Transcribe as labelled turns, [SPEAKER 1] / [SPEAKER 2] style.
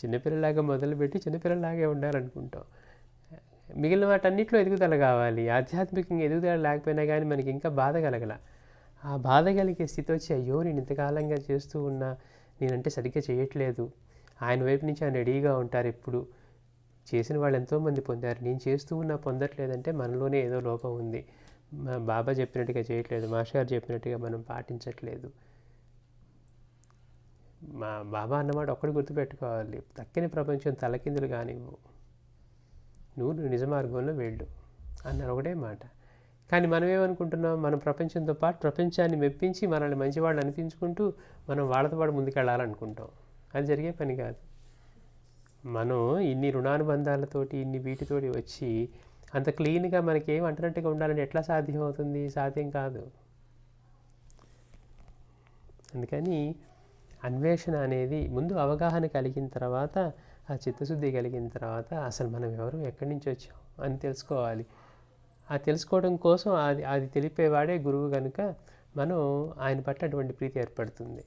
[SPEAKER 1] చిన్నపిల్లలాగా మొదలుపెట్టి చిన్నపిల్లలాగే ఉండాలనుకుంటాం. మిగిలిన వాటన్నిటిలో ఎదుగుదల కావాలి. ఆధ్యాత్మికంగా ఎదుగుదల లేకపోయినా కానీ మనకి ఇంకా బాధ కలగల. ఆ బాధ కలిగే స్థితి వచ్చి అయ్యో నేను ఇంతకాలంగా చేస్తూ ఉన్నా, నేనంటే సరిగ్గా చేయట్లేదు. ఆయన వైపు నుంచి ఆయన రెడీగా ఉంటారు ఎప్పుడు. చేసిన వాళ్ళు ఎంతోమంది పొందారు, నేను చేస్తూ ఉన్నా పొందట్లేదంటే మనలోనే ఏదో లోపం ఉంది. మా బాబా చెప్పినట్టుగా చేయట్లేదు, మాస్టర్ గారు చెప్పినట్టుగా మనం పాటించట్లేదు. మా బాబా అన్నమాట ఒక్కటి గుర్తుపెట్టుకోవాలి, తక్కిన ప్రపంచం తలకిందులు కానివ్వు, నువ్వు నిజ మార్గంలో వెళ్ళు అన్నారు ఒకటే మాట. కానీ మనం ఏమనుకుంటున్నాం, మన ప్రపంచంతో పాటు ప్రపంచాన్ని మెప్పించి మనల్ని మంచివాళ్ళు అనిపించుకుంటూ మనం వాళ్ళతో పాటు ముందుకెళ్ళాలనుకుంటాం. అది జరిగే పని కాదు. మనం ఇన్ని రుణానుబంధాలతోటి ఇన్ని వీటితోటి వచ్చి అంత క్లీన్గా మనకి ఏం అంటున్నట్టుగా ఉండాలంటే ఎట్లా సాధ్యం అవుతుంది? సాధ్యం కాదు. అందుకని అన్వేషణ అనేది ముందు అవగాహన కలిగిన తర్వాత, ఆ చిత్తశుద్ధి కలిగిన తర్వాత అసలు మనం ఎవరు, ఎక్కడి నుంచి వచ్చాం అని తెలుసుకోవాలి. ఆ తెలుసుకోవడం కోసం అది తెలిపేవాడే గురువు కనుక మనం ఆయన పట్ల అటువంటి ప్రీతి ఏర్పడుతుంది.